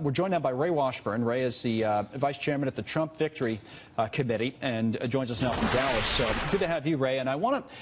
we're joined now by Ray Washburne. Ray is the vice chairman at the Trump Victory Committee and joins us now from Dallas. So good to have you, Ray. And I want to.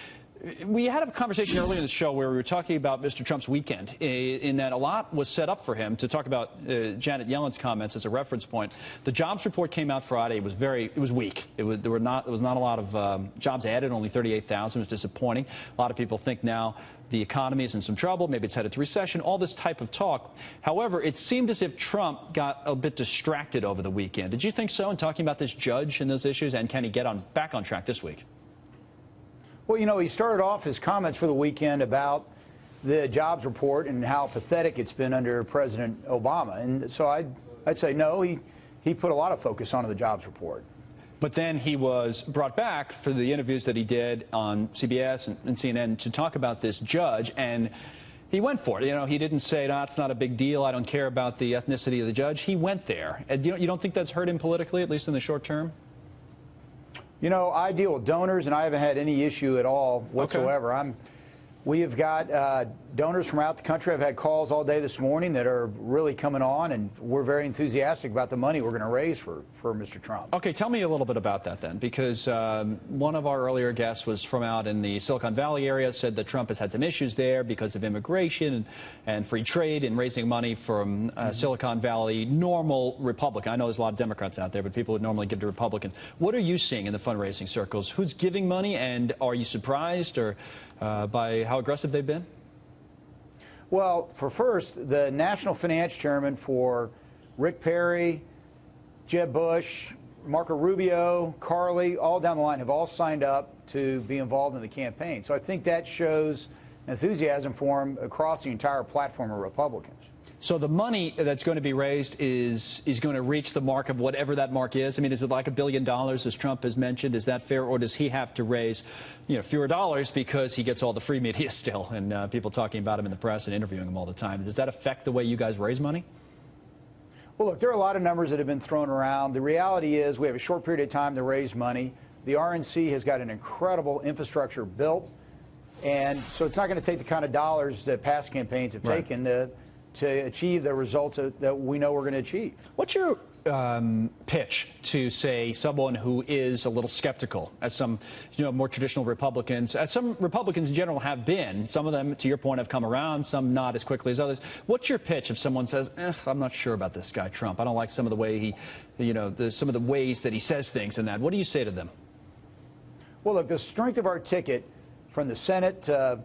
We had a conversation earlier in the show where we were talking about Mr. Trump's weekend, in that a lot was set up for him to talk about Janet Yellen's comments as a reference point. The jobs report came out Friday. It was weak. There was not a lot of jobs added, only 38,000. It was disappointing. A lot of people think now the economy is in some trouble. Maybe it's headed to recession. All this type of talk. However, it seemed as if Trump got a bit distracted over the weekend. Did you think so in talking about this judge and those issues? And can he get back on track this week? Well, you know, he started off his comments for the weekend about the jobs report and how pathetic it's been under President Obama. And so I'd say no, he put a lot of focus onto the jobs report. But then he was brought back for the interviews that he did on CBS and CNN to talk about this judge, and he went for it. You know, he didn't say, no, it's not a big deal, I don't care about the ethnicity of the judge. He went there. And you don't think that's hurt him politically, at least in the short term? You know, I deal with donors, and I haven't had any issue at all whatsoever. Okay. We have got donors from out the country. I've had calls all day this morning that are really coming on, and we're very enthusiastic about the money we're going to raise for Mr. Trump. Okay, tell me a little bit about that then, because one of our earlier guests was from out in the Silicon Valley area, said that Trump has had some issues there because of immigration and free trade and raising money from Silicon Valley. Normal Republican. I know there's a lot of Democrats out there, but people would normally give to Republicans. What are you seeing in the fundraising circles? Who's giving money, and are you surprised or by how aggressive they've been? Well, for first, the National Finance Chairman for Rick Perry, Jeb Bush, Marco Rubio, Carly, all down the line have all signed up to be involved in the campaign. So I think that shows enthusiasm for him across the entire platform of Republicans. So the money that's going to be raised is going to reach the mark of whatever that mark is? I mean, is it like $1 billion, as Trump has mentioned? Is that fair? Or does he have to raise, fewer dollars because he gets all the free media still and people talking about him in the press and interviewing him all the time? Does that affect the way you guys raise money? Well, look, there are a lot of numbers that have been thrown around. The reality is we have a short period of time to raise money. The RNC has got an incredible infrastructure built, and so it's not going to take the kind of dollars that past campaigns have taken to achieve the results that we know we're going to achieve. What's your pitch to, say, someone who is a little skeptical, as some more traditional Republicans, as some Republicans in general have been? Some of them, to your point, have come around, some not as quickly as others. What's your pitch if someone says, I'm not sure about this guy Trump, I don't like some of the way some of the ways that he says things and that? What do you say to them? Well, look, the strength of our ticket from the Senate to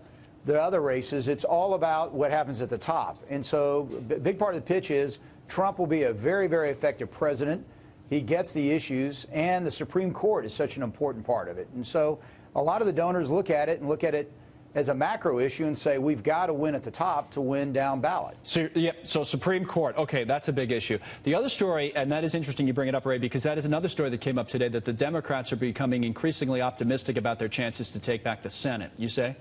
the other races, it's all about what happens at the top. And so a big part of the pitch is Trump will be a very, very effective president. He gets the issues, and the Supreme Court is such an important part of it. And so a lot of the donors look at it as a macro issue and say we've got to win at the top to win down ballot. So Supreme Court, okay, that's a big issue. The other story, and that is interesting you bring it up, Ray, because that is another story that came up today, that the Democrats are becoming increasingly optimistic about their chances to take back the Senate. You say?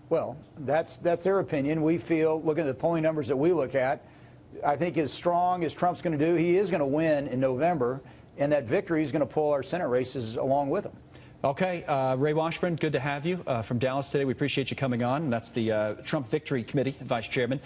Well, that's their opinion. We feel, looking at the polling numbers that we look at, I think as strong as Trump's going to do, he is going to win in November, and that victory is going to pull our Senate races along with him. Okay, Ray Washburne, good to have you from Dallas today. We appreciate you coming on. That's the Trump Victory Committee Vice Chairman.